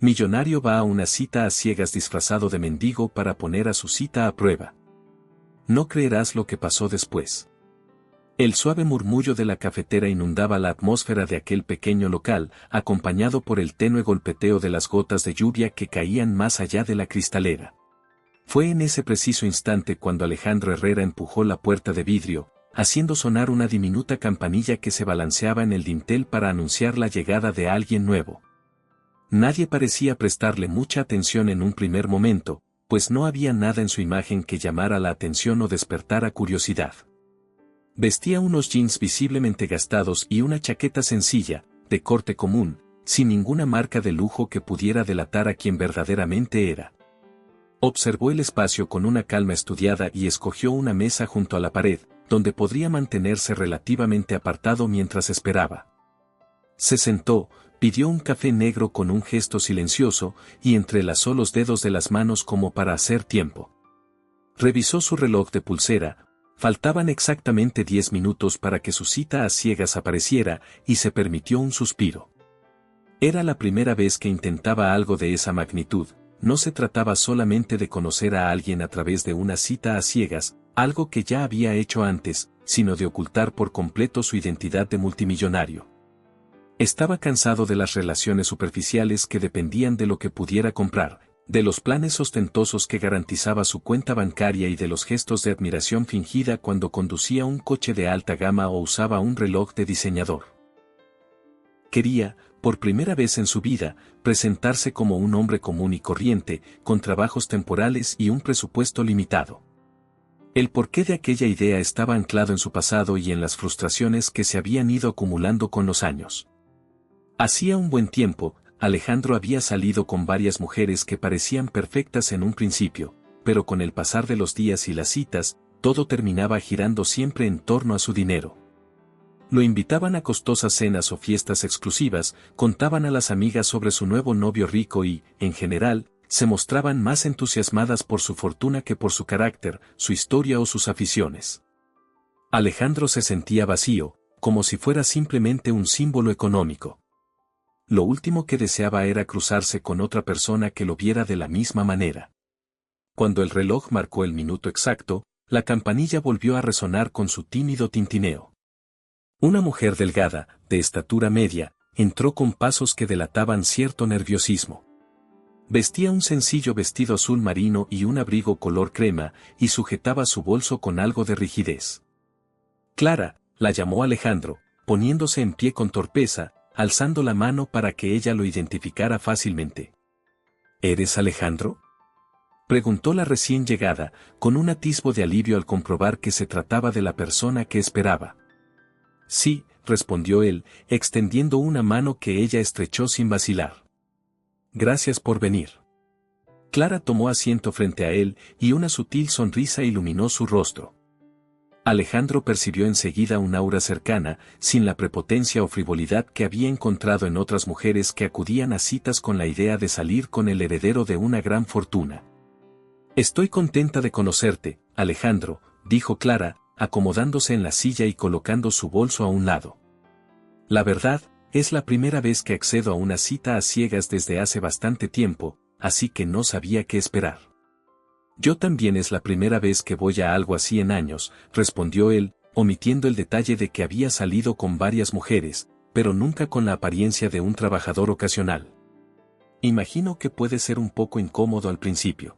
Millonario va a una cita a ciegas disfrazado de mendigo para poner a su cita a prueba. No creerás lo que pasó después. El suave murmullo de la cafetera inundaba la atmósfera de aquel pequeño local, acompañado por el tenue golpeteo de las gotas de lluvia que caían más allá de la cristalera. Fue en ese preciso instante cuando Alejandro Herrera empujó la puerta de vidrio, haciendo sonar una diminuta campanilla que se balanceaba en el dintel para anunciar la llegada de alguien nuevo. Nadie parecía prestarle mucha atención en un primer momento, pues no había nada en su imagen que llamara la atención o despertara curiosidad. Vestía unos jeans visiblemente gastados y una chaqueta sencilla, de corte común, sin ninguna marca de lujo que pudiera delatar a quien verdaderamente era. Observó el espacio con una calma estudiada y escogió una mesa junto a la pared, donde podría mantenerse relativamente apartado mientras esperaba. Se sentó, pidió un café negro con un gesto silencioso y entrelazó los dedos de las manos como para hacer tiempo. Revisó su reloj de pulsera. Faltaban exactamente 10 minutos para que su cita a ciegas apareciera y se permitió un suspiro. Era la primera vez que intentaba algo de esa magnitud. No se trataba solamente de conocer a alguien a través de una cita a ciegas, algo que ya había hecho antes, sino de ocultar por completo su identidad de multimillonario. Estaba cansado de las relaciones superficiales que dependían de lo que pudiera comprar, de los planes ostentosos que garantizaba su cuenta bancaria y de los gestos de admiración fingida cuando conducía un coche de alta gama o usaba un reloj de diseñador. Quería, por primera vez en su vida, presentarse como un hombre común y corriente, con trabajos temporales y un presupuesto limitado. El porqué de aquella idea estaba anclado en su pasado y en las frustraciones que se habían ido acumulando con los años. Hacía un buen tiempo, Alejandro había salido con varias mujeres que parecían perfectas en un principio, pero con el pasar de los días y las citas, todo terminaba girando siempre en torno a su dinero. Lo invitaban a costosas cenas o fiestas exclusivas, contaban a las amigas sobre su nuevo novio rico y, en general, se mostraban más entusiasmadas por su fortuna que por su carácter, su historia o sus aficiones. Alejandro se sentía vacío, como si fuera simplemente un símbolo económico. Lo último que deseaba era cruzarse con otra persona que lo viera de la misma manera. Cuando el reloj marcó el minuto exacto, la campanilla volvió a resonar con su tímido tintineo. Una mujer delgada, de estatura media, entró con pasos que delataban cierto nerviosismo. Vestía un sencillo vestido azul marino y un abrigo color crema, y sujetaba su bolso con algo de rigidez. Clara, la llamó Alejandro, poniéndose en pie con torpeza, alzando la mano para que ella lo identificara fácilmente. ¿Eres Alejandro?, preguntó la recién llegada, con un atisbo de alivio al comprobar que se trataba de la persona que esperaba. Sí, respondió él, extendiendo una mano que ella estrechó sin vacilar. Gracias por venir. Clara tomó asiento frente a él y una sutil sonrisa iluminó su rostro. Alejandro percibió enseguida un aura cercana, sin la prepotencia o frivolidad que había encontrado en otras mujeres que acudían a citas con la idea de salir con el heredero de una gran fortuna. Estoy contenta de conocerte, Alejandro, dijo Clara, acomodándose en la silla y colocando su bolso a un lado. La verdad, es la primera vez que accedo a una cita a ciegas desde hace bastante tiempo, así que no sabía qué esperar. Yo también es la primera vez que voy a algo así en años, respondió él, omitiendo el detalle de que había salido con varias mujeres, pero nunca con la apariencia de un trabajador ocasional. Imagino que puede ser un poco incómodo al principio.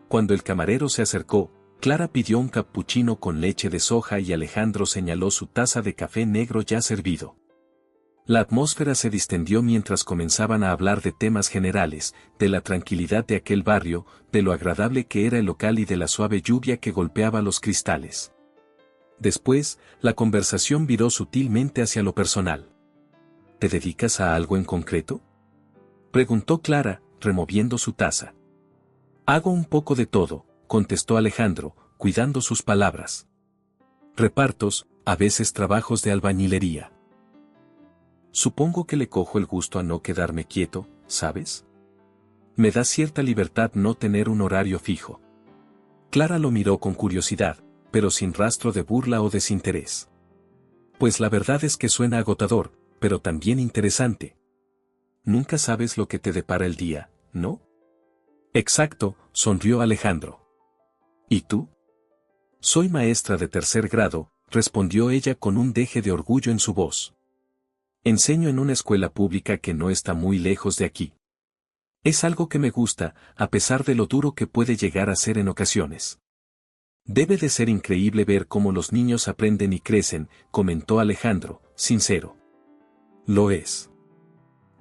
Cuando el camarero se acercó, Clara pidió un cappuccino con leche de soja y Alejandro señaló su taza de café negro ya servido. La atmósfera se distendió mientras comenzaban a hablar de temas generales, de la tranquilidad de aquel barrio, de lo agradable que era el local y de la suave lluvia que golpeaba los cristales. Después, la conversación viró sutilmente hacia lo personal. ¿Te dedicas a algo en concreto?, preguntó Clara, removiendo su taza. Hago un poco de todo, contestó Alejandro, cuidando sus palabras. Repartos, a veces trabajos de albañilería. Supongo que le cojo el gusto a no quedarme quieto, ¿sabes? Me da cierta libertad no tener un horario fijo. Clara lo miró con curiosidad, pero sin rastro de burla o desinterés. Pues la verdad es que suena agotador, pero también interesante. Nunca sabes lo que te depara el día, ¿no? Exacto, sonrió Alejandro. ¿Y tú? Soy maestra de 3.er grado, respondió ella con un deje de orgullo en su voz. Enseño en una escuela pública que no está muy lejos de aquí. Es algo que me gusta, a pesar de lo duro que puede llegar a ser en ocasiones. Debe de ser increíble ver cómo los niños aprenden y crecen, comentó Alejandro, sincero. Lo es.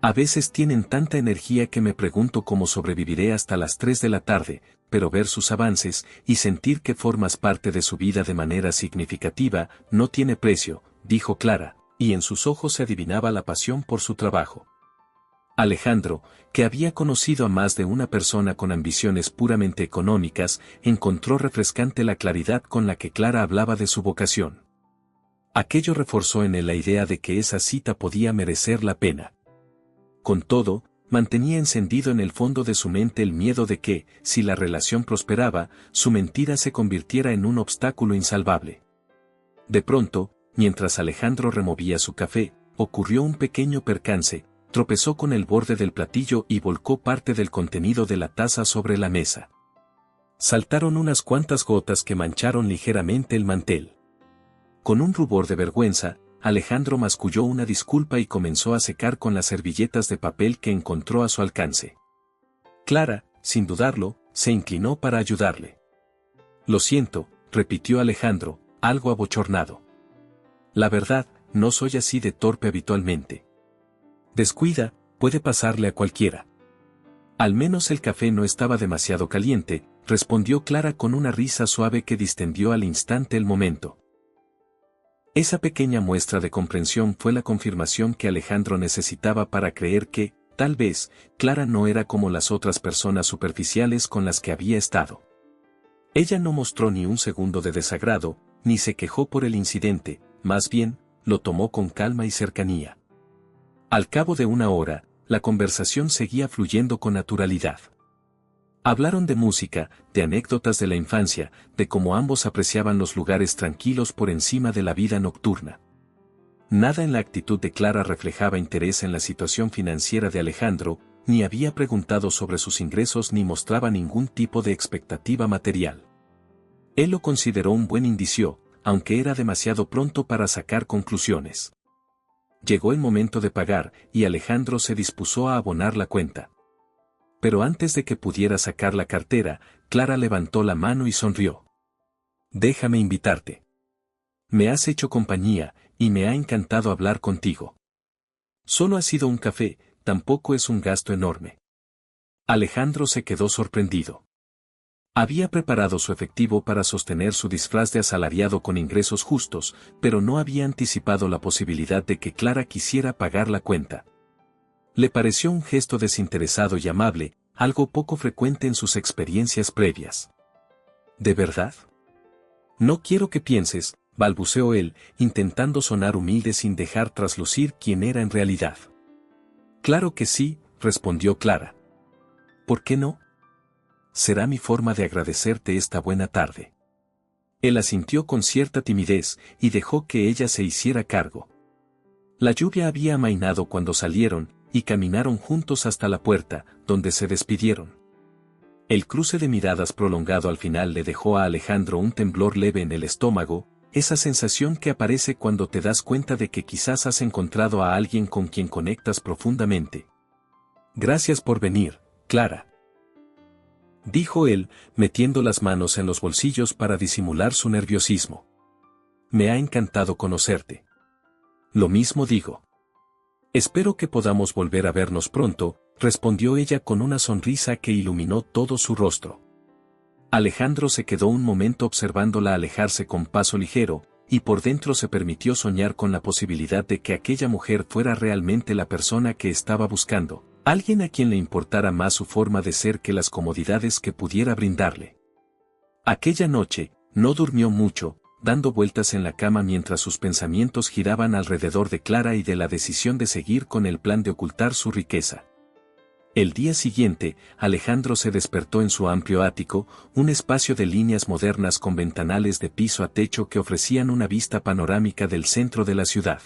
A veces tienen tanta energía que me pregunto cómo sobreviviré hasta las 3 de la tarde, pero ver sus avances y sentir que formas parte de su vida de manera significativa no tiene precio, dijo Clara, y en sus ojos se adivinaba la pasión por su trabajo. Alejandro, que había conocido a más de una persona con ambiciones puramente económicas, encontró refrescante la claridad con la que Clara hablaba de su vocación. Aquello reforzó en él la idea de que esa cita podía merecer la pena. Con todo, mantenía encendido en el fondo de su mente el miedo de que, si la relación prosperaba, su mentira se convirtiera en un obstáculo insalvable. De pronto, mientras Alejandro removía su café, ocurrió un pequeño percance, tropezó con el borde del platillo y volcó parte del contenido de la taza sobre la mesa. Saltaron unas cuantas gotas que mancharon ligeramente el mantel. Con un rubor de vergüenza, Alejandro masculló una disculpa y comenzó a secar con las servilletas de papel que encontró a su alcance. Clara, sin dudarlo, se inclinó para ayudarle. Lo siento, repitió Alejandro, algo abochornado. La verdad, no soy así de torpe habitualmente. Descuida, puede pasarle a cualquiera. Al menos el café no estaba demasiado caliente, respondió Clara con una risa suave que distendió al instante el momento. Esa pequeña muestra de comprensión fue la confirmación que Alejandro necesitaba para creer que, tal vez, Clara no era como las otras personas superficiales con las que había estado. Ella no mostró ni un segundo de desagrado, ni se quejó por el incidente, más bien, lo tomó con calma y cercanía. Al cabo de una hora, la conversación seguía fluyendo con naturalidad. Hablaron de música, de anécdotas de la infancia, de cómo ambos apreciaban los lugares tranquilos por encima de la vida nocturna. Nada en la actitud de Clara reflejaba interés en la situación financiera de Alejandro, ni había preguntado sobre sus ingresos ni mostraba ningún tipo de expectativa material. Él lo consideró un buen indicio, aunque era demasiado pronto para sacar conclusiones. Llegó el momento de pagar, y Alejandro se dispuso a abonar la cuenta. Pero antes de que pudiera sacar la cartera, Clara levantó la mano y sonrió. Déjame invitarte. Me has hecho compañía, y me ha encantado hablar contigo. Solo ha sido un café, tampoco es un gasto enorme. Alejandro se quedó sorprendido. Había preparado su efectivo para sostener su disfraz de asalariado con ingresos justos, pero no había anticipado la posibilidad de que Clara quisiera pagar la cuenta. Le pareció un gesto desinteresado y amable, algo poco frecuente en sus experiencias previas. ¿De verdad? No quiero que pienses, balbuceó él, intentando sonar humilde sin dejar traslucir quién era en realidad. Claro que sí, respondió Clara. ¿Por qué no? Será mi forma de agradecerte esta buena tarde. Él asintió con cierta timidez y dejó que ella se hiciera cargo. La lluvia había amainado cuando salieron, y caminaron juntos hasta la puerta, donde se despidieron. El cruce de miradas prolongado al final le dejó a Alejandro un temblor leve en el estómago, esa sensación que aparece cuando te das cuenta de que quizás has encontrado a alguien con quien conectas profundamente. Gracias por venir, Clara. Dijo él, metiendo las manos en los bolsillos para disimular su nerviosismo. Me ha encantado conocerte. Lo mismo digo. Espero que podamos volver a vernos pronto, respondió ella con una sonrisa que iluminó todo su rostro. Alejandro se quedó un momento observándola alejarse con paso ligero, y por dentro se permitió soñar con la posibilidad de que aquella mujer fuera realmente la persona que estaba buscando, alguien a quien le importara más su forma de ser que las comodidades que pudiera brindarle. Aquella noche, no durmió mucho, dando vueltas en la cama mientras sus pensamientos giraban alrededor de Clara y de la decisión de seguir con el plan de ocultar su riqueza. El día siguiente, Alejandro se despertó en su amplio ático, un espacio de líneas modernas con ventanales de piso a techo que ofrecían una vista panorámica del centro de la ciudad.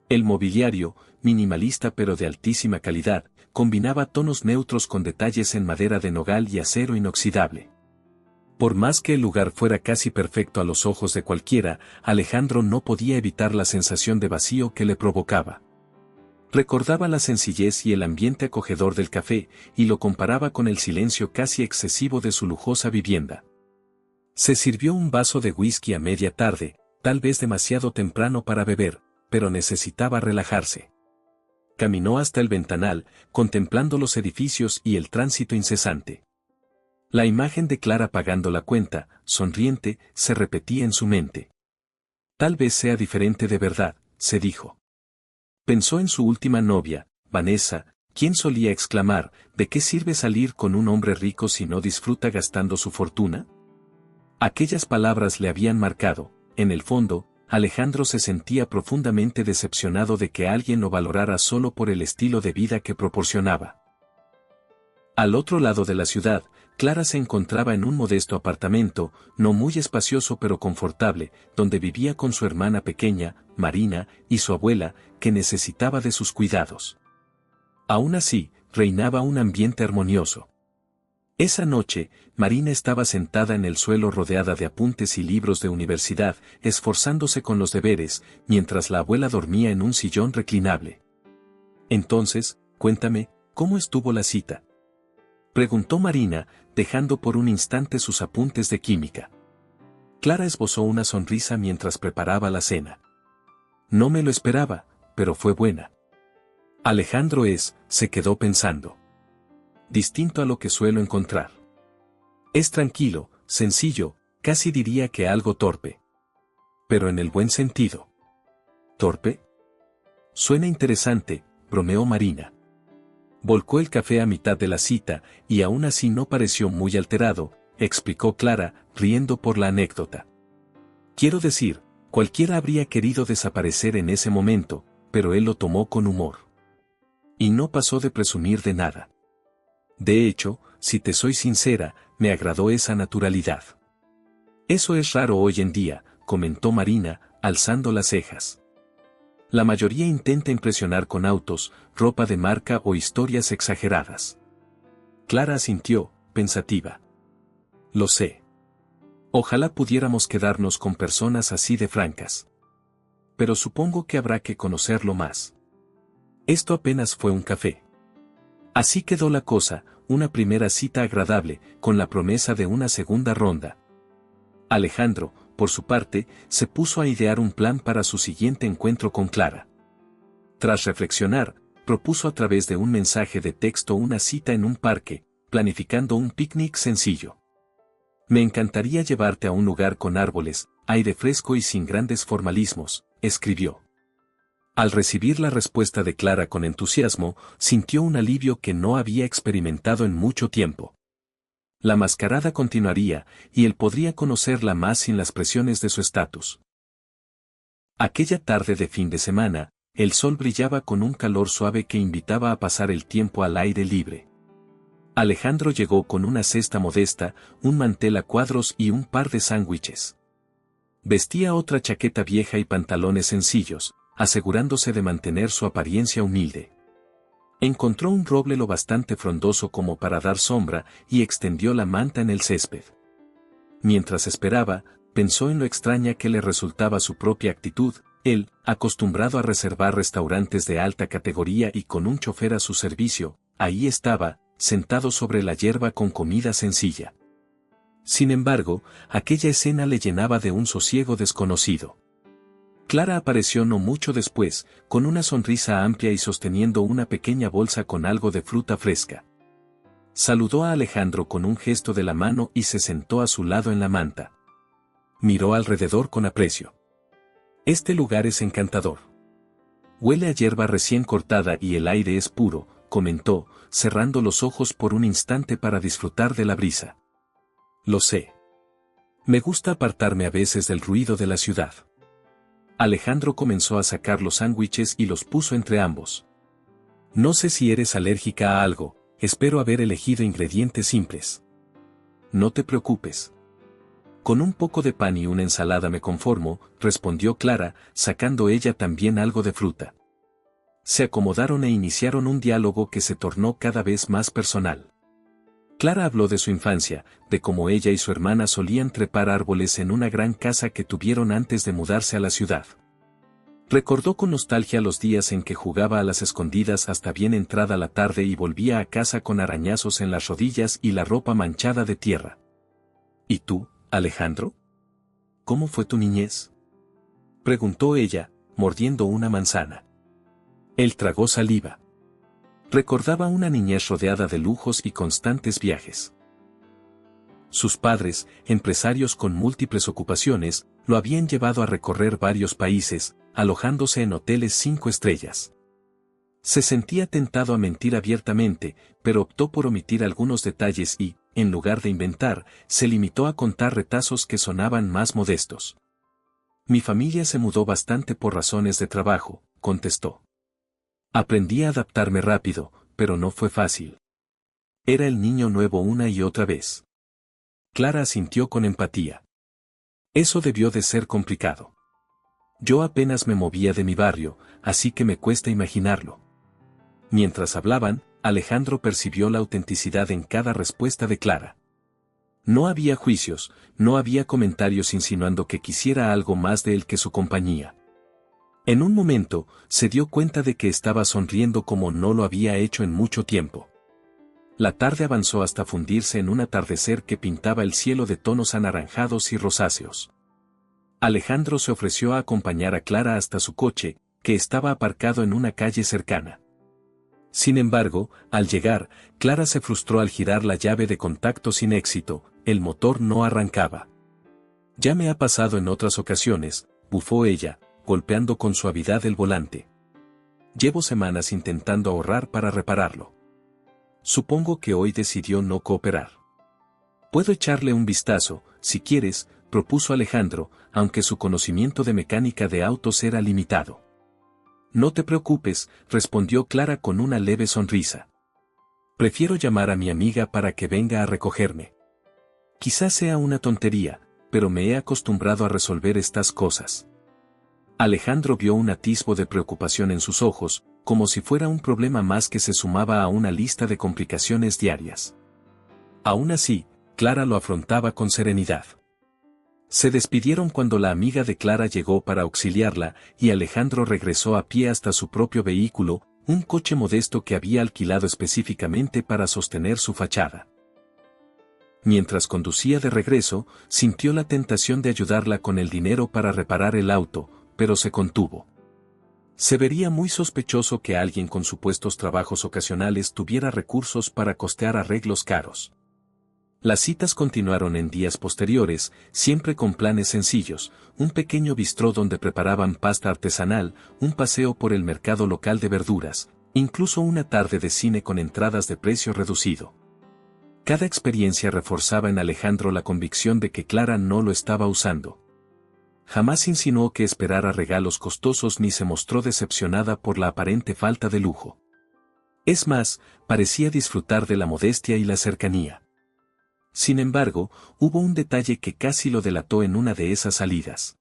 El mobiliario, minimalista pero de altísima calidad, combinaba tonos neutros con detalles en madera de nogal y acero inoxidable. Por más que el lugar fuera casi perfecto a los ojos de cualquiera, Alejandro no podía evitar la sensación de vacío que le provocaba. Recordaba la sencillez y el ambiente acogedor del café, y lo comparaba con el silencio casi excesivo de su lujosa vivienda. Se sirvió un vaso de whisky a media tarde, tal vez demasiado temprano para beber, pero necesitaba relajarse. Caminó hasta el ventanal, contemplando los edificios y el tránsito incesante. La imagen de Clara pagando la cuenta, sonriente, se repetía en su mente. Tal vez sea diferente de verdad, se dijo. Pensó en su última novia, Vanessa, quien solía exclamar, ¿de qué sirve salir con un hombre rico si no disfruta gastando su fortuna? Aquellas palabras le habían marcado. En el fondo, Alejandro se sentía profundamente decepcionado de que alguien lo valorara solo por el estilo de vida que proporcionaba. Al otro lado de la ciudad, Clara se encontraba en un modesto apartamento, no muy espacioso pero confortable, donde vivía con su hermana pequeña, Marina, y su abuela, que necesitaba de sus cuidados. Aún así, reinaba un ambiente armonioso. Esa noche, Marina estaba sentada en el suelo rodeada de apuntes y libros de universidad, esforzándose con los deberes, mientras la abuela dormía en un sillón reclinable. Entonces, cuéntame, ¿cómo estuvo la cita?, preguntó Marina, dejando por un instante sus apuntes de química. Clara esbozó una sonrisa mientras preparaba la cena. No me lo esperaba, pero fue buena. Alejandro se quedó pensando. Distinto a lo que suelo encontrar. Es tranquilo, sencillo, casi diría que algo torpe. Pero en el buen sentido. ¿Torpe? Suena interesante, bromeó Marina. Volcó el café a mitad de la cita, y aún así no pareció muy alterado, explicó Clara, riendo por la anécdota. Quiero decir, cualquiera habría querido desaparecer en ese momento, pero él lo tomó con humor. Y no pasó de presumir de nada. De hecho, si te soy sincera, me agradó esa naturalidad. Eso es raro hoy en día, comentó Marina, alzando las cejas. La mayoría intenta impresionar con autos, ropa de marca o historias exageradas. Clara asintió, pensativa. Lo sé. Ojalá pudiéramos quedarnos con personas así de francas. Pero supongo que habrá que conocerlo más. Esto apenas fue un café. Así quedó la cosa, una primera cita agradable, con la promesa de una segunda ronda. Alejandro, por su parte, se puso a idear un plan para su siguiente encuentro con Clara. Tras reflexionar, propuso a través de un mensaje de texto una cita en un parque, planificando un picnic sencillo. Me encantaría llevarte a un lugar con árboles, aire fresco y sin grandes formalismos, escribió. Al recibir la respuesta de Clara con entusiasmo, sintió un alivio que no había experimentado en mucho tiempo. La mascarada continuaría, y él podría conocerla más sin las presiones de su estatus. Aquella tarde de fin de semana, el sol brillaba con un calor suave que invitaba a pasar el tiempo al aire libre. Alejandro llegó con una cesta modesta, un mantel a cuadros y un par de sándwiches. Vestía otra chaqueta vieja y pantalones sencillos, asegurándose de mantener su apariencia humilde. Encontró un roble lo bastante frondoso como para dar sombra y extendió la manta en el césped. Mientras esperaba, pensó en lo extraña que le resultaba su propia actitud, él, acostumbrado a reservar restaurantes de alta categoría y con un chofer a su servicio, ahí estaba, sentado sobre la hierba con comida sencilla. Sin embargo, aquella escena le llenaba de un sosiego desconocido. Clara apareció no mucho después, con una sonrisa amplia y sosteniendo una pequeña bolsa con algo de fruta fresca. Saludó a Alejandro con un gesto de la mano y se sentó a su lado en la manta. Miró alrededor con aprecio. Este lugar es encantador. Huele a hierba recién cortada y el aire es puro, comentó, cerrando los ojos por un instante para disfrutar de la brisa. Lo sé. Me gusta apartarme a veces del ruido de la ciudad. Alejandro comenzó a sacar los sándwiches y los puso entre ambos. No sé si eres alérgica a algo, espero haber elegido ingredientes simples. No te preocupes. Con un poco de pan y una ensalada me conformo, respondió Clara, sacando ella también algo de fruta. Se acomodaron e iniciaron un diálogo que se tornó cada vez más personal. Clara habló de su infancia, de cómo ella y su hermana solían trepar árboles en una gran casa que tuvieron antes de mudarse a la ciudad. Recordó con nostalgia los días en que jugaba a las escondidas hasta bien entrada la tarde y volvía a casa con arañazos en las rodillas y la ropa manchada de tierra. ¿Y tú, Alejandro? ¿Cómo fue tu niñez?, preguntó ella, mordiendo una manzana. Él tragó saliva. Recordaba una niñez rodeada de lujos y constantes viajes. Sus padres, empresarios con múltiples ocupaciones, lo habían llevado a recorrer varios países, alojándose en hoteles 5 estrellas. Se sentía tentado a mentir abiertamente, pero optó por omitir algunos detalles y, en lugar de inventar, se limitó a contar retazos que sonaban más modestos. Mi familia se mudó bastante por razones de trabajo, contestó. Aprendí a adaptarme rápido, pero no fue fácil. Era el niño nuevo una y otra vez. Clara asintió con empatía. Eso debió de ser complicado. Yo apenas me movía de mi barrio, así que me cuesta imaginarlo. Mientras hablaban, Alejandro percibió la autenticidad en cada respuesta de Clara. No había juicios, no había comentarios insinuando que quisiera algo más de él que su compañía. En un momento, se dio cuenta de que estaba sonriendo como no lo había hecho en mucho tiempo. La tarde avanzó hasta fundirse en un atardecer que pintaba el cielo de tonos anaranjados y rosáceos. Alejandro se ofreció a acompañar a Clara hasta su coche, que estaba aparcado en una calle cercana. Sin embargo, al llegar, Clara se frustró al girar la llave de contacto sin éxito, el motor no arrancaba. Ya me ha pasado en otras ocasiones, bufó ella, golpeando con suavidad el volante. Llevo semanas intentando ahorrar para repararlo. Supongo que hoy decidió no cooperar. Puedo echarle un vistazo, si quieres, propuso Alejandro, aunque su conocimiento de mecánica de autos era limitado. No te preocupes, respondió Clara con una leve sonrisa. Prefiero llamar a mi amiga para que venga a recogerme. Quizás sea una tontería, pero me he acostumbrado a resolver estas cosas. Alejandro vio un atisbo de preocupación en sus ojos, como si fuera un problema más que se sumaba a una lista de complicaciones diarias. Aún así, Clara lo afrontaba con serenidad. Se despidieron cuando la amiga de Clara llegó para auxiliarla, y Alejandro regresó a pie hasta su propio vehículo, un coche modesto que había alquilado específicamente para sostener su fachada. Mientras conducía de regreso, sintió la tentación de ayudarla con el dinero para reparar el auto, pero se contuvo. Se vería muy sospechoso que alguien con supuestos trabajos ocasionales tuviera recursos para costear arreglos caros. Las citas continuaron en días posteriores, siempre con planes sencillos, un pequeño bistró donde preparaban pasta artesanal, un paseo por el mercado local de verduras, incluso una tarde de cine con entradas de precio reducido. Cada experiencia reforzaba en Alejandro la convicción de que Clara no lo estaba usando. Jamás insinuó que esperara regalos costosos ni se mostró decepcionada por la aparente falta de lujo. Es más, parecía disfrutar de la modestia y la cercanía. Sin embargo, hubo un detalle que casi lo delató en una de esas salidas.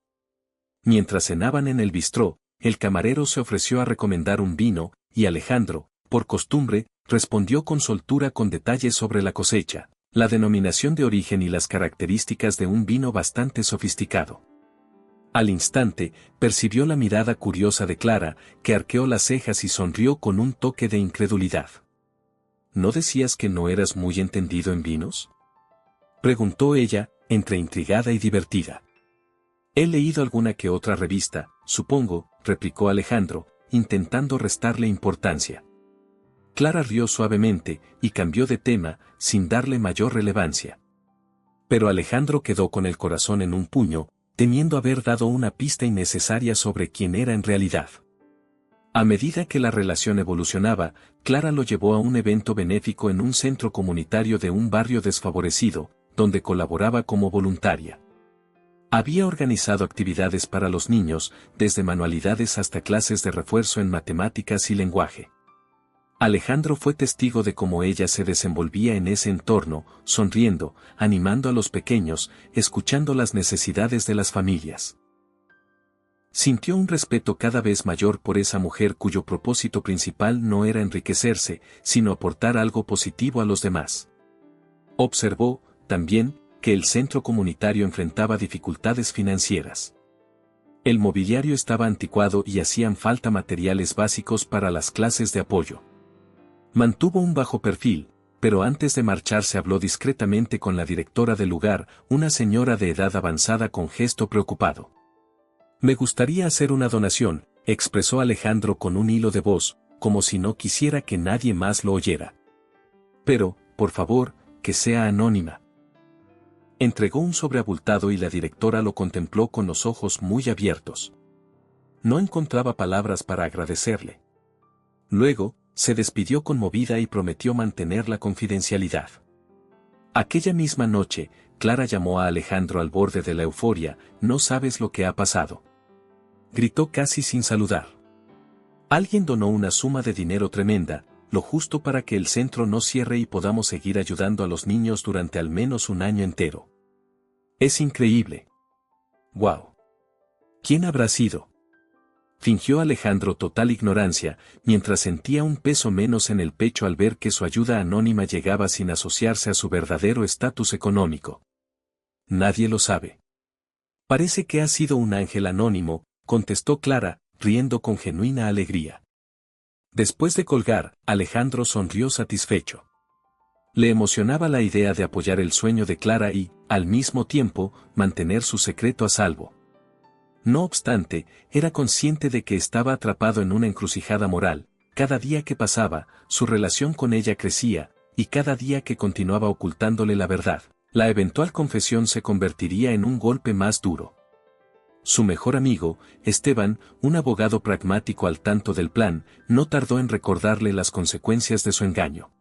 Mientras cenaban en el bistró, el camarero se ofreció a recomendar un vino, y Alejandro, por costumbre, respondió con soltura con detalles sobre la cosecha, la denominación de origen y las características de un vino bastante sofisticado. Al instante, percibió la mirada curiosa de Clara, que arqueó las cejas y sonrió con un toque de incredulidad. ¿No decías que no eras muy entendido en vinos?, preguntó ella, entre intrigada y divertida. He leído alguna que otra revista, supongo, replicó Alejandro, intentando restarle importancia. Clara rió suavemente, y cambió de tema, sin darle mayor relevancia. Pero Alejandro quedó con el corazón en un puño, temiendo haber dado una pista innecesaria sobre quién era en realidad. A medida que la relación evolucionaba, Clara lo llevó a un evento benéfico en un centro comunitario de un barrio desfavorecido, donde colaboraba como voluntaria. Había organizado actividades para los niños, desde manualidades hasta clases de refuerzo en matemáticas y lenguaje. Alejandro fue testigo de cómo ella se desenvolvía en ese entorno, sonriendo, animando a los pequeños, escuchando las necesidades de las familias. Sintió un respeto cada vez mayor por esa mujer cuyo propósito principal no era enriquecerse, sino aportar algo positivo a los demás. Observó, también, que el centro comunitario enfrentaba dificultades financieras. El mobiliario estaba anticuado y hacían falta materiales básicos para las clases de apoyo. Mantuvo un bajo perfil, pero antes de marcharse habló discretamente con la directora del lugar, una señora de edad avanzada con gesto preocupado. «Me gustaría hacer una donación», expresó Alejandro con un hilo de voz, como si no quisiera que nadie más lo oyera. «Pero, por favor, que sea anónima». Entregó un sobre abultado y la directora lo contempló con los ojos muy abiertos. No encontraba palabras para agradecerle. Luego, se despidió conmovida y prometió mantener la confidencialidad. Aquella misma noche, Clara llamó a Alejandro al borde de la euforia. «No sabes lo que ha pasado», gritó casi sin saludar. Alguien donó una suma de dinero tremenda, lo justo para que el centro no cierre y podamos seguir ayudando a los niños durante al menos un año entero. Es increíble. ¡Wow! ¿Quién habrá sido? Fingió Alejandro total ignorancia, mientras sentía un peso menos en el pecho al ver que su ayuda anónima llegaba sin asociarse a su verdadero estatus económico. Nadie lo sabe. Parece que ha sido un ángel anónimo, contestó Clara, riendo con genuina alegría. Después de colgar, Alejandro sonrió satisfecho. Le emocionaba la idea de apoyar el sueño de Clara y, al mismo tiempo, mantener su secreto a salvo. No obstante, era consciente de que estaba atrapado en una encrucijada moral. Cada día que pasaba, su relación con ella crecía, y cada día que continuaba ocultándole la verdad, la eventual confesión se convertiría en un golpe más duro. Su mejor amigo, Esteban, un abogado pragmático al tanto del plan, no tardó en recordarle las consecuencias de su engaño.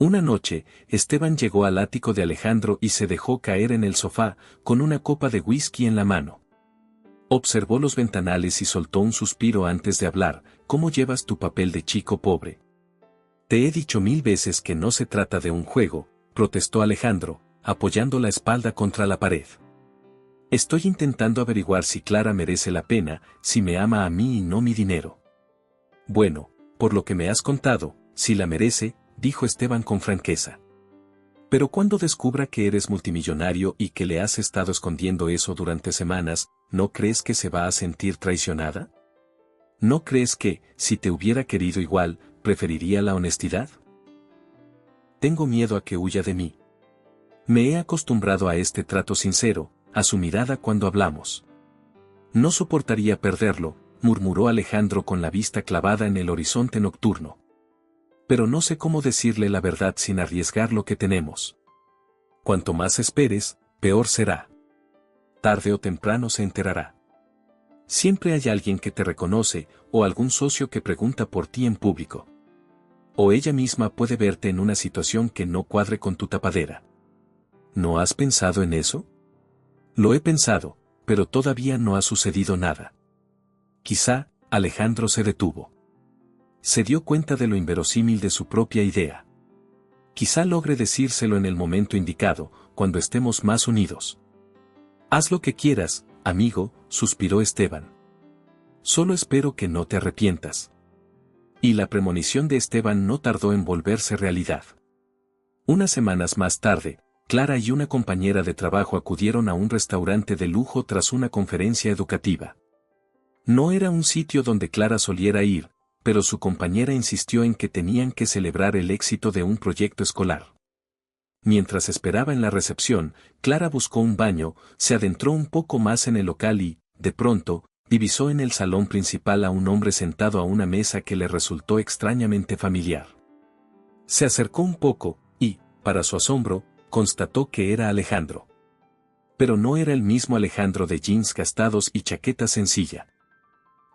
Una noche, Esteban llegó al ático de Alejandro y se dejó caer en el sofá, con una copa de whisky en la mano. Observó los ventanales y soltó un suspiro antes de hablar. «¿Cómo llevas tu papel de chico pobre?» «Te he dicho 1000 veces que no se trata de un juego», protestó Alejandro, apoyando la espalda contra la pared. «Estoy intentando averiguar si Clara merece la pena, si me ama a mí y no mi dinero». «Bueno, por lo que me has contado, si la merece», dijo Esteban con franqueza. «Pero cuando descubra que eres multimillonario y que le has estado escondiendo eso durante semanas, ¿no crees que se va a sentir traicionada? ¿No crees que, si te hubiera querido igual, preferiría la honestidad?» «Tengo miedo a que huya de mí. Me he acostumbrado a este trato sincero, a su mirada cuando hablamos. No soportaría perderlo», murmuró Alejandro con la vista clavada en el horizonte nocturno. «Pero no sé cómo decirle la verdad sin arriesgar lo que tenemos. Cuanto más esperes, peor será. Tarde o temprano se enterará. Siempre hay alguien que te reconoce, o algún socio que pregunta por ti en público. O ella misma puede verte en una situación que no cuadre con tu tapadera. ¿No has pensado en eso?» «Lo he pensado, pero todavía no ha sucedido nada». Quizá, Alejandro se detuvo. Se dio cuenta de lo inverosímil de su propia idea. Quizá logre decírselo en el momento indicado, cuando estemos más unidos. «Haz lo que quieras, amigo», suspiró Esteban. «Solo espero que no te arrepientas». Y la premonición de Esteban no tardó en volverse realidad. Unas semanas más tarde, Clara y una compañera de trabajo acudieron a un restaurante de lujo tras una conferencia educativa. No era un sitio donde Clara soliera ir, pero su compañera insistió en que tenían que celebrar el éxito de un proyecto escolar. Mientras esperaba en la recepción, Clara buscó un baño, se adentró un poco más en el local y, de pronto, divisó en el salón principal a un hombre sentado a una mesa que le resultó extrañamente familiar. Se acercó un poco, y, para su asombro, constató que era Alejandro. Pero no era el mismo Alejandro de jeans gastados y chaqueta sencilla.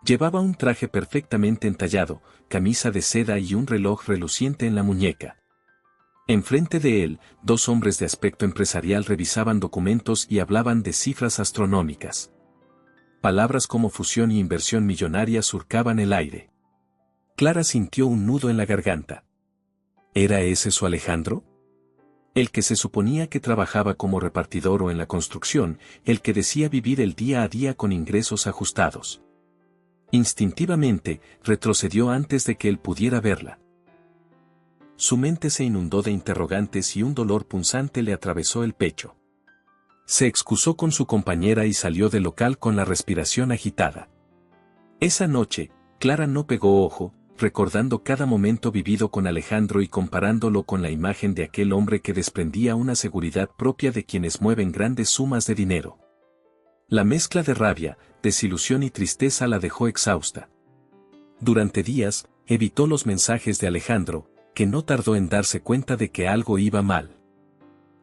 Llevaba un traje perfectamente entallado, camisa de seda y un reloj reluciente en la muñeca. Enfrente de él, dos hombres de aspecto empresarial revisaban documentos y hablaban de cifras astronómicas. Palabras como fusión y inversión millonaria surcaban el aire. Clara sintió un nudo en la garganta. ¿Era ese su Alejandro? El que se suponía que trabajaba como repartidor o en la construcción, el que decía vivir el día a día con ingresos ajustados. Instintivamente, retrocedió antes de que él pudiera verla. Su mente se inundó de interrogantes y un dolor punzante le atravesó el pecho. Se excusó con su compañera y salió del local con la respiración agitada. Esa noche, Clara no pegó ojo, recordando cada momento vivido con Alejandro y comparándolo con la imagen de aquel hombre que desprendía una seguridad propia de quienes mueven grandes sumas de dinero. La mezcla de rabia, desilusión y tristeza la dejó exhausta. Durante días, evitó los mensajes de Alejandro, que no tardó en darse cuenta de que algo iba mal.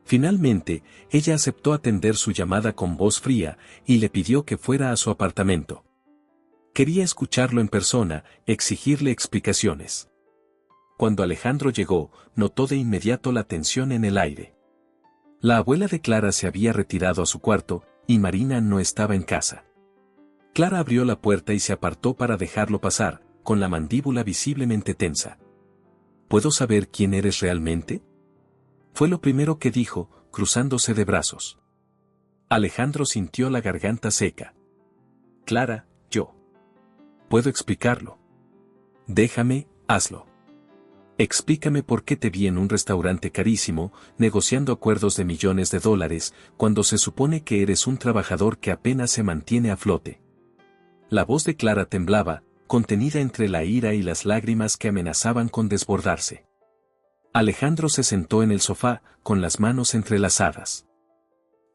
Finalmente, ella aceptó atender su llamada con voz fría y le pidió que fuera a su apartamento. Quería escucharlo en persona, exigirle explicaciones. Cuando Alejandro llegó, notó de inmediato la tensión en el aire. La abuela de Clara se había retirado a su cuarto, y Marina no estaba en casa. Clara abrió la puerta y se apartó para dejarlo pasar, con la mandíbula visiblemente tensa. ¿Puedo saber quién eres realmente?, fue lo primero que dijo, cruzándose de brazos. Alejandro sintió la garganta seca. Clara, yo. Puedo explicarlo. Déjame, hazlo. Explícame por qué te vi en un restaurante carísimo, negociando acuerdos de millones de dólares, cuando se supone que eres un trabajador que apenas se mantiene a flote. La voz de Clara temblaba, contenida entre la ira y las lágrimas que amenazaban con desbordarse. Alejandro se sentó en el sofá, con las manos entrelazadas.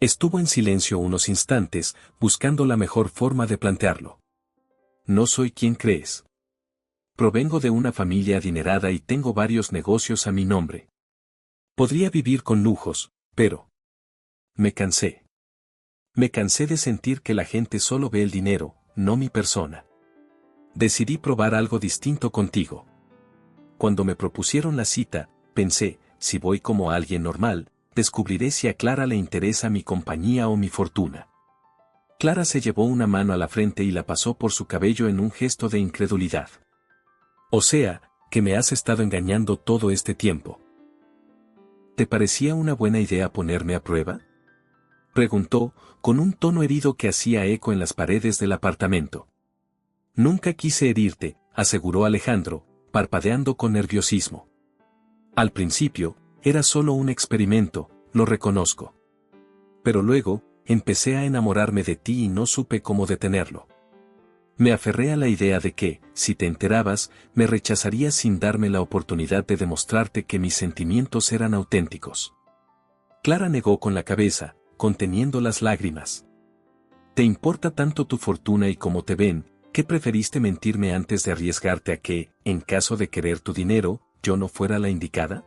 Estuvo en silencio unos instantes, buscando la mejor forma de plantearlo. No soy quien crees. Provengo de una familia adinerada y tengo varios negocios a mi nombre. Podría vivir con lujos, pero... me cansé. Me cansé de sentir que la gente solo ve el dinero, no mi persona. Decidí probar algo distinto contigo. Cuando me propusieron la cita, pensé, si voy como alguien normal, descubriré si a Clara le interesa mi compañía o mi fortuna. Clara se llevó una mano a la frente y la pasó por su cabello en un gesto de incredulidad. O sea, que me has estado engañando todo este tiempo. ¿Te parecía una buena idea ponerme a prueba?, preguntó, con un tono herido que hacía eco en las paredes del apartamento. Nunca quise herirte, aseguró Alejandro, parpadeando con nerviosismo. Al principio, era solo un experimento, lo reconozco. Pero luego, empecé a enamorarme de ti y no supe cómo detenerlo. Me aferré a la idea de que, si te enterabas, me rechazarías sin darme la oportunidad de demostrarte que mis sentimientos eran auténticos. Clara negó con la cabeza, conteniendo las lágrimas. ¿Te importa tanto tu fortuna y cómo te ven, que preferiste mentirme antes de arriesgarte a que, en caso de querer tu dinero, yo no fuera la indicada?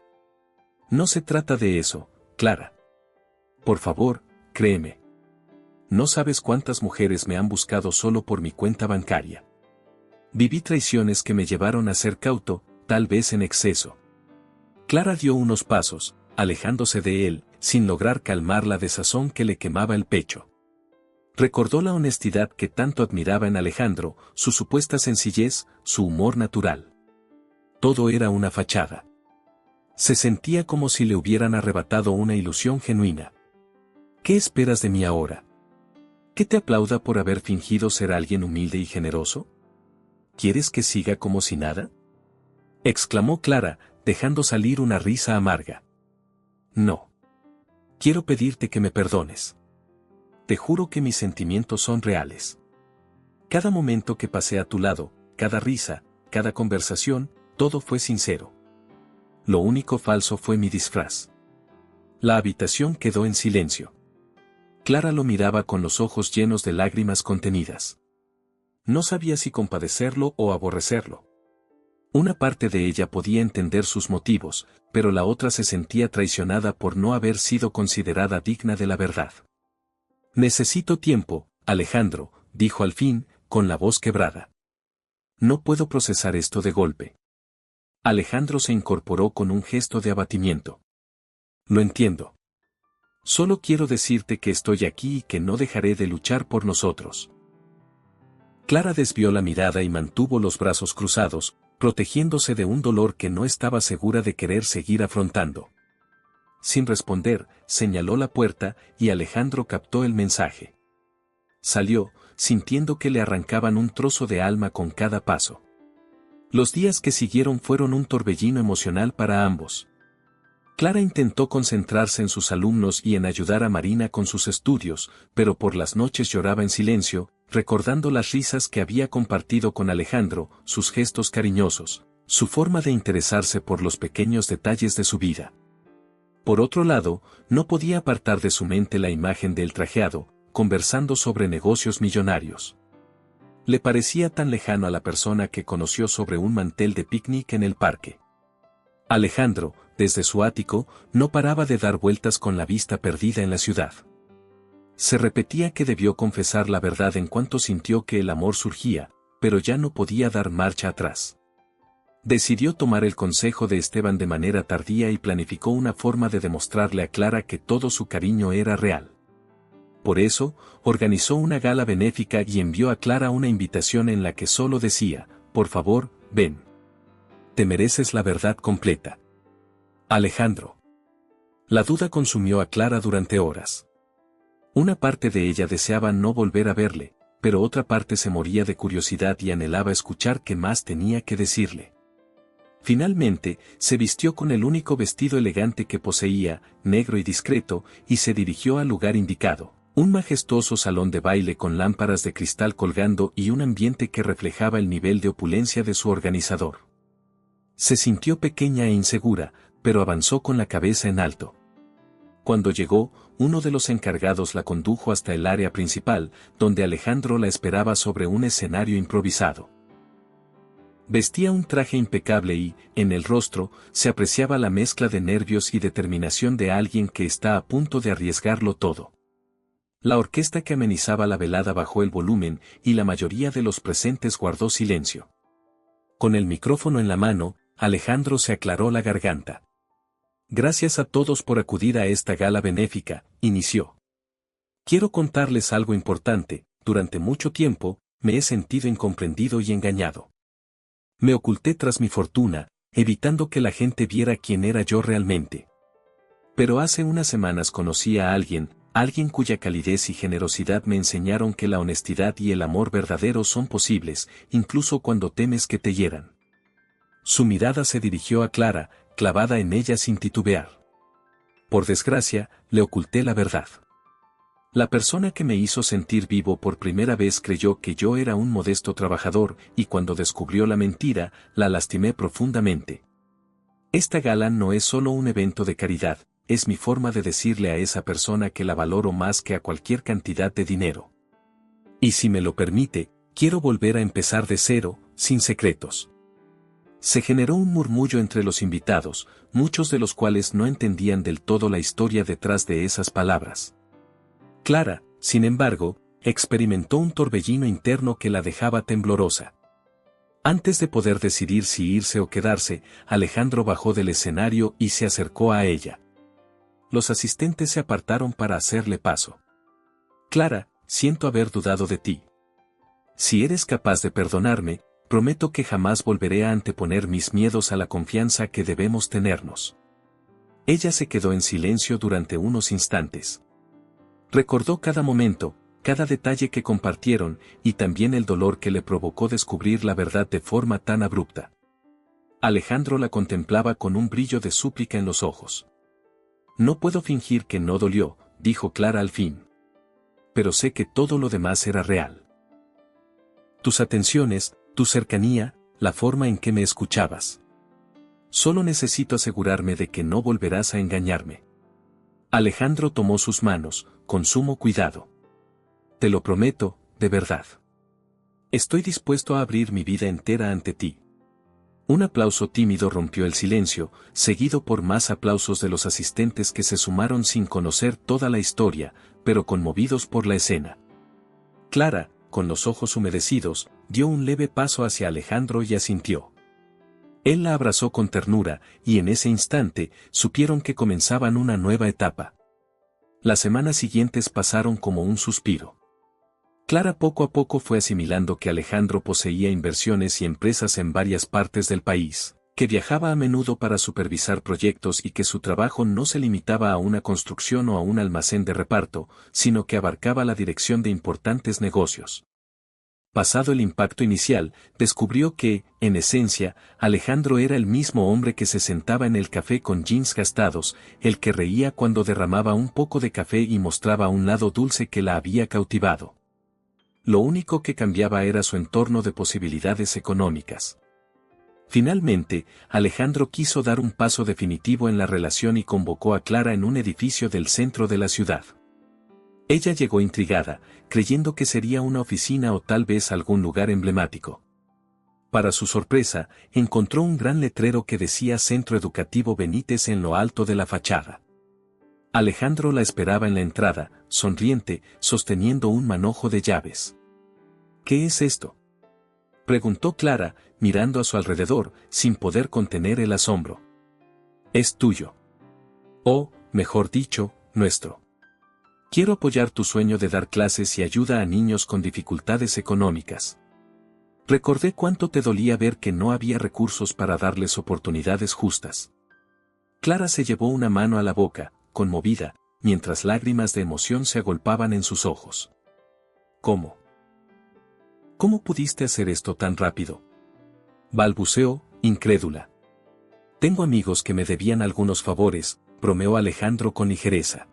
No se trata de eso, Clara. Por favor, créeme. No sabes cuántas mujeres me han buscado solo por mi cuenta bancaria. Viví traiciones que me llevaron a ser cauto, tal vez en exceso. Clara dio unos pasos, alejándose de él, sin lograr calmar la desazón que le quemaba el pecho. Recordó la honestidad que tanto admiraba en Alejandro, su supuesta sencillez, su humor natural. Todo era una fachada. Se sentía como si le hubieran arrebatado una ilusión genuina. ¿Qué esperas de mí ahora? ¿Que te aplauda por haber fingido ser alguien humilde y generoso? ¿Quieres que siga como si nada?, exclamó Clara, dejando salir una risa amarga. No. Quiero pedirte que me perdones. Te juro que mis sentimientos son reales. Cada momento que pasé a tu lado, cada risa, cada conversación, todo fue sincero. Lo único falso fue mi disfraz. La habitación quedó en silencio. Clara lo miraba con los ojos llenos de lágrimas contenidas. No sabía si compadecerlo o aborrecerlo. Una parte de ella podía entender sus motivos, pero la otra se sentía traicionada por no haber sido considerada digna de la verdad. Necesito tiempo, Alejandro, dijo al fin, con la voz quebrada. No puedo procesar esto de golpe. Alejandro se incorporó con un gesto de abatimiento. Lo entiendo. Solo quiero decirte que estoy aquí y que no dejaré de luchar por nosotros. Clara desvió la mirada y mantuvo los brazos cruzados, protegiéndose de un dolor que no estaba segura de querer seguir afrontando. Sin responder, señaló la puerta y Alejandro captó el mensaje. Salió, sintiendo que le arrancaban un trozo de alma con cada paso. Los días que siguieron fueron un torbellino emocional para ambos. Clara intentó concentrarse en sus alumnos y en ayudar a Marina con sus estudios, pero por las noches lloraba en silencio, recordando las risas que había compartido con Alejandro, sus gestos cariñosos, su forma de interesarse por los pequeños detalles de su vida. Por otro lado, no podía apartar de su mente la imagen del trajeado, conversando sobre negocios millonarios. Le parecía tan lejano a la persona que conoció sobre un mantel de picnic en el parque. Alejandro, desde su ático, no paraba de dar vueltas con la vista perdida en la ciudad. Se repetía que debió confesar la verdad en cuanto sintió que el amor surgía, pero ya no podía dar marcha atrás. Decidió tomar el consejo de Esteban de manera tardía y planificó una forma de demostrarle a Clara que todo su cariño era real. Por eso, organizó una gala benéfica y envió a Clara una invitación en la que solo decía, por favor, ven. Te mereces la verdad completa. Alejandro. La duda consumió a Clara durante horas. Una parte de ella deseaba no volver a verle, pero otra parte se moría de curiosidad y anhelaba escuchar qué más tenía que decirle. Finalmente, se vistió con el único vestido elegante que poseía, negro y discreto, y se dirigió al lugar indicado, un majestuoso salón de baile con lámparas de cristal colgando y un ambiente que reflejaba el nivel de opulencia de su organizador. Se sintió pequeña e insegura, pero avanzó con la cabeza en alto. Cuando llegó, uno de los encargados la condujo hasta el área principal, donde Alejandro la esperaba sobre un escenario improvisado. Vestía un traje impecable y, en el rostro, se apreciaba la mezcla de nervios y determinación de alguien que está a punto de arriesgarlo todo. La orquesta que amenizaba la velada bajó el volumen y la mayoría de los presentes guardó silencio. Con el micrófono en la mano, Alejandro se aclaró la garganta. Gracias a todos por acudir a esta gala benéfica, inició. Quiero contarles algo importante, durante mucho tiempo, me he sentido incomprendido y engañado. Me oculté tras mi fortuna, evitando que la gente viera quién era yo realmente. Pero hace unas semanas conocí a alguien cuya calidez y generosidad me enseñaron que la honestidad y el amor verdadero son posibles, incluso cuando temes que te hieran. Su mirada se dirigió a Clara, clavada en ella sin titubear. Por desgracia, le oculté la verdad. La persona que me hizo sentir vivo por primera vez creyó que yo era un modesto trabajador, y cuando descubrió la mentira, la lastimé profundamente. Esta gala no es solo un evento de caridad, es mi forma de decirle a esa persona que la valoro más que a cualquier cantidad de dinero. Y si me lo permite, quiero volver a empezar de cero, sin secretos. Se generó un murmullo entre los invitados, muchos de los cuales no entendían del todo la historia detrás de esas palabras. Clara, sin embargo, experimentó un torbellino interno que la dejaba temblorosa. Antes de poder decidir si irse o quedarse, Alejandro bajó del escenario y se acercó a ella. Los asistentes se apartaron para hacerle paso. Clara, siento haber dudado de ti. Si eres capaz de perdonarme, prometo que jamás volveré a anteponer mis miedos a la confianza que debemos tenernos. Ella se quedó en silencio durante unos instantes. Recordó cada momento, cada detalle que compartieron, y también el dolor que le provocó descubrir la verdad de forma tan abrupta. Alejandro la contemplaba con un brillo de súplica en los ojos. No puedo fingir que no dolió, dijo Clara al fin. Pero sé que todo lo demás era real. Tus atenciones, tu cercanía, la forma en que me escuchabas. Solo necesito asegurarme de que no volverás a engañarme. Alejandro tomó sus manos, con sumo cuidado. Te lo prometo, de verdad. Estoy dispuesto a abrir mi vida entera ante ti. Un aplauso tímido rompió el silencio, seguido por más aplausos de los asistentes que se sumaron sin conocer toda la historia, pero conmovidos por la escena. Clara, con los ojos humedecidos, dio un leve paso hacia Alejandro y asintió. Él la abrazó con ternura, y en ese instante, supieron que comenzaban una nueva etapa. Las semanas siguientes pasaron como un suspiro. Clara poco a poco fue asimilando que Alejandro poseía inversiones y empresas en varias partes del país, que viajaba a menudo para supervisar proyectos y que su trabajo no se limitaba a una construcción o a un almacén de reparto, sino que abarcaba la dirección de importantes negocios. Pasado el impacto inicial, descubrió que, en esencia, Alejandro era el mismo hombre que se sentaba en el café con jeans gastados, el que reía cuando derramaba un poco de café y mostraba un lado dulce que la había cautivado. Lo único que cambiaba era su entorno de posibilidades económicas. Finalmente, Alejandro quiso dar un paso definitivo en la relación y convocó a Clara en un edificio del centro de la ciudad. Ella llegó intrigada, creyendo que sería una oficina o tal vez algún lugar emblemático. Para su sorpresa, encontró un gran letrero que decía Centro Educativo Benítez en lo alto de la fachada. Alejandro la esperaba en la entrada, sonriente, sosteniendo un manojo de llaves. ¿Qué es esto?, preguntó Clara, mirando a su alrededor, sin poder contener el asombro. Es tuyo. O, mejor dicho, nuestro. Quiero apoyar tu sueño de dar clases y ayuda a niños con dificultades económicas. Recordé cuánto te dolía ver que no había recursos para darles oportunidades justas. Clara se llevó una mano a la boca, conmovida, mientras lágrimas de emoción se agolpaban en sus ojos. ¿Cómo? ¿Cómo pudiste hacer esto tan rápido?, balbuceó, incrédula. Tengo amigos que me debían algunos favores, bromeó Alejandro con ligereza.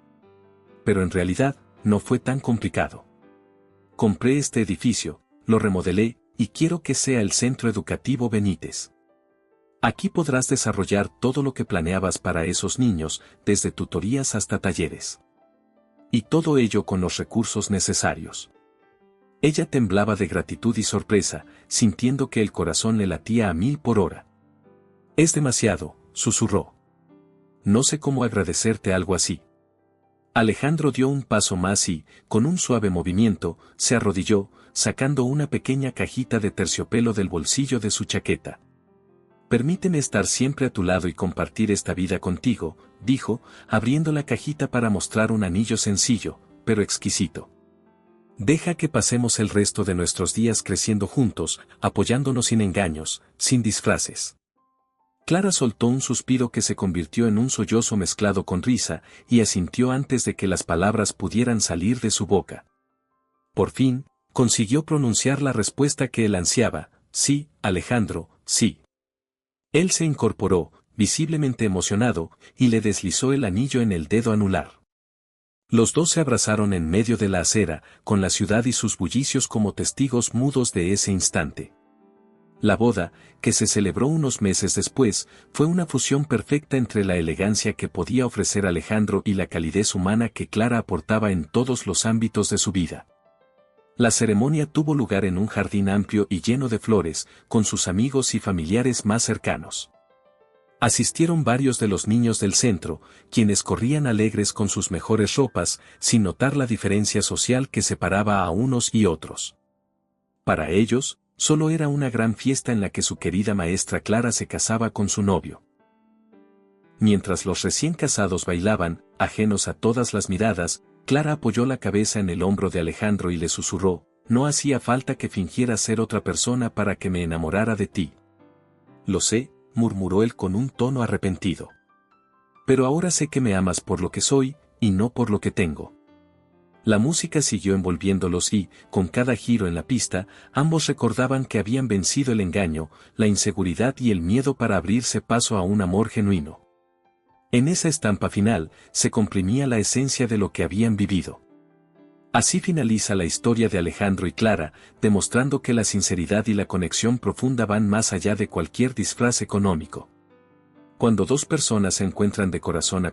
Pero en realidad, no fue tan complicado. Compré este edificio, lo remodelé, y quiero que sea el Centro Educativo Benítez. Aquí podrás desarrollar todo lo que planeabas para esos niños, desde tutorías hasta talleres. Y todo ello con los recursos necesarios. Ella temblaba de gratitud y sorpresa, sintiendo que el corazón le latía a 1000 por hora. Es demasiado, susurró. No sé cómo agradecerte algo así. Alejandro dio un paso más y, con un suave movimiento, se arrodilló, sacando una pequeña cajita de terciopelo del bolsillo de su chaqueta. Permíteme estar siempre a tu lado y compartir esta vida contigo, dijo, abriendo la cajita para mostrar un anillo sencillo, pero exquisito. Deja que pasemos el resto de nuestros días creciendo juntos, apoyándonos sin engaños, sin disfraces. Clara soltó un suspiro que se convirtió en un sollozo mezclado con risa, y asintió antes de que las palabras pudieran salir de su boca. Por fin, consiguió pronunciar la respuesta que él ansiaba: sí, Alejandro, sí. Él se incorporó, visiblemente emocionado, y le deslizó el anillo en el dedo anular. Los dos se abrazaron en medio de la acera, con la ciudad y sus bullicios como testigos mudos de ese instante. La boda, que se celebró unos meses después, fue una fusión perfecta entre la elegancia que podía ofrecer Alejandro y la calidez humana que Clara aportaba en todos los ámbitos de su vida. La ceremonia tuvo lugar en un jardín amplio y lleno de flores, con sus amigos y familiares más cercanos. Asistieron varios de los niños del centro, quienes corrían alegres con sus mejores ropas, sin notar la diferencia social que separaba a unos y otros. Para ellos, solo era una gran fiesta en la que su querida maestra Clara se casaba con su novio. Mientras los recién casados bailaban, ajenos a todas las miradas, Clara apoyó la cabeza en el hombro de Alejandro y le susurró: no hacía falta que fingieras ser otra persona para que me enamorara de ti. Lo sé, murmuró él con un tono arrepentido. Pero ahora sé que me amas por lo que soy, y no por lo que tengo. La música siguió envolviéndolos y, con cada giro en la pista, ambos recordaban que habían vencido el engaño, la inseguridad y el miedo para abrirse paso a un amor genuino. En esa estampa final, se comprimía la esencia de lo que habían vivido. Así finaliza la historia de Alejandro y Clara, demostrando que la sinceridad y la conexión profunda van más allá de cualquier disfraz económico. Cuando dos personas se encuentran de corazón a